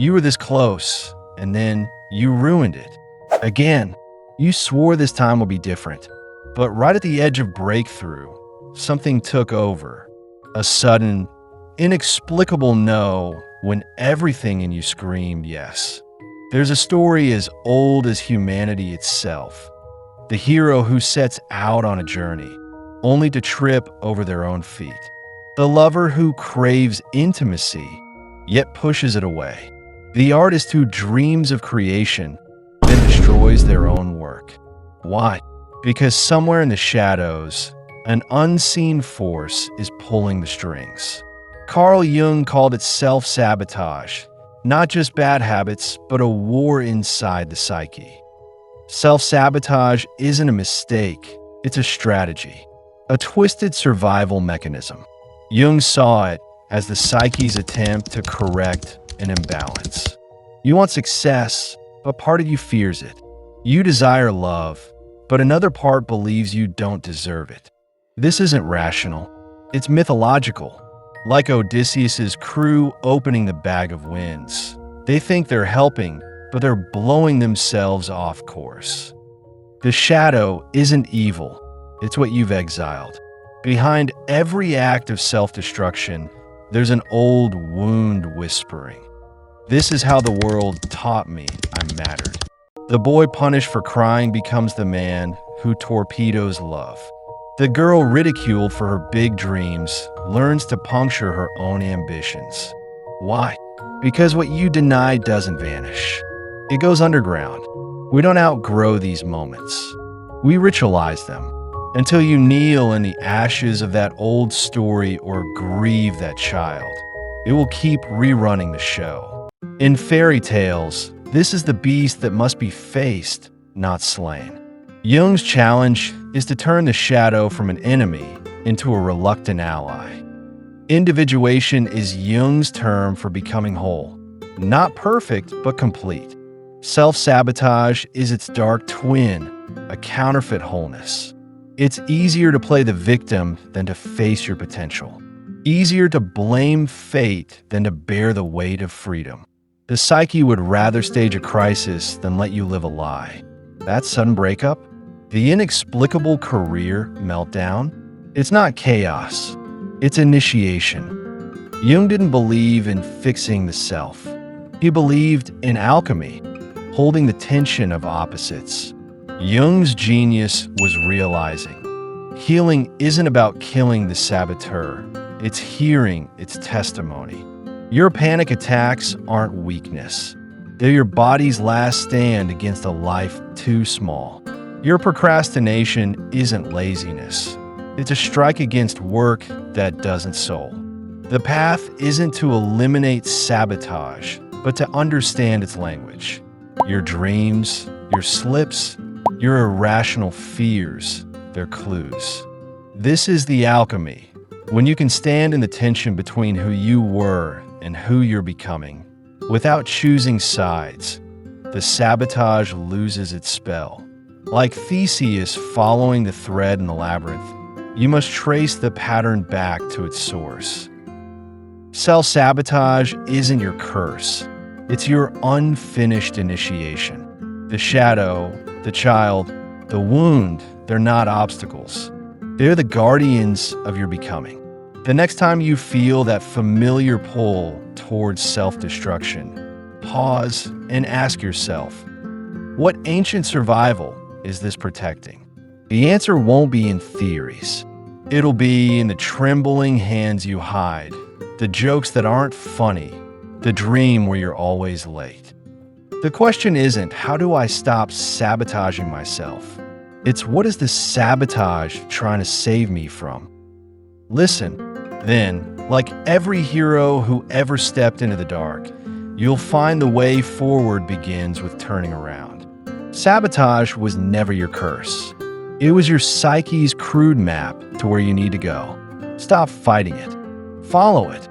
You were this close, and then you ruined it. Again, you swore this time will be different. But right at the edge of breakthrough, something took over. A sudden, inexplicable no when everything in you screamed yes. There's a story as old as humanity itself. The hero who sets out on a journey, only to trip over their own feet. The lover who craves intimacy, yet pushes it away. The artist who dreams of creation, then destroys their own work. Why? Because somewhere in the shadows, an unseen force is pulling the strings. Carl Jung called it self-sabotage, not just bad habits, but a war inside the psyche. Self-sabotage isn't a mistake, it's a strategy, a twisted survival mechanism. Jung saw it as the psyche's attempt to correct an imbalance. You want success, but part of you fears it. You desire love, but another part believes you don't deserve it. This isn't rational, it's mythological. Like Odysseus's crew opening the bag of winds. They think they're helping, but they're blowing themselves off course. The shadow isn't evil, it's what you've exiled. Behind every act of self-destruction, there's an old wound whispering. This is how the world taught me I mattered. The boy punished for crying becomes the man who torpedoes love. The girl ridiculed for her big dreams learns to puncture her own ambitions. Why? Because what you deny doesn't vanish. It goes underground. We don't outgrow these moments. We ritualize them until you kneel in the ashes of that old story or grieve that child. It will keep rerunning the show. In fairy tales, this is the beast that must be faced, not slain. Jung's challenge is to turn the shadow from an enemy into a reluctant ally. Individuation is Jung's term for becoming whole. Not perfect, but complete. Self-sabotage is its dark twin, a counterfeit wholeness. It's easier to play the victim than to face your potential. Easier to blame fate than to bear the weight of freedom. The psyche would rather stage a crisis than let you live a lie. That sudden breakup? The inexplicable career meltdown? It's not chaos. It's initiation. Jung didn't believe in fixing the self. He believed in alchemy, holding the tension of opposites. Jung's genius was realizing healing isn't about killing the saboteur. It's hearing its testimony. Your panic attacks aren't weakness. They're your body's last stand against a life too small. Your procrastination isn't laziness. It's a strike against work that doesn't soul. The path isn't to eliminate sabotage, but to understand its language. Your dreams, your slips, your irrational fears, they're clues. This is the alchemy, when you can stand in the tension between who you were and who you're becoming. Without choosing sides, the sabotage loses its spell. Like Theseus following the thread in the labyrinth, you must trace the pattern back to its source. Self-sabotage isn't your curse. It's your unfinished initiation. The shadow, the child, the wound, they're not obstacles. They're the guardians of your becoming. The next time you feel that familiar pull towards self-destruction, pause and ask yourself, what ancient survival is this protecting? The answer won't be in theories. It'll be in the trembling hands you hide, the jokes that aren't funny, the dream where you're always late. The question isn't, how do I stop sabotaging myself? It's, what is this sabotage trying to save me from? Listen, then, like every hero who ever stepped into the dark, you'll find the way forward begins with turning around. Sabotage was never your curse. It was your psyche's crude map to where you need to go. Stop fighting it. Follow it.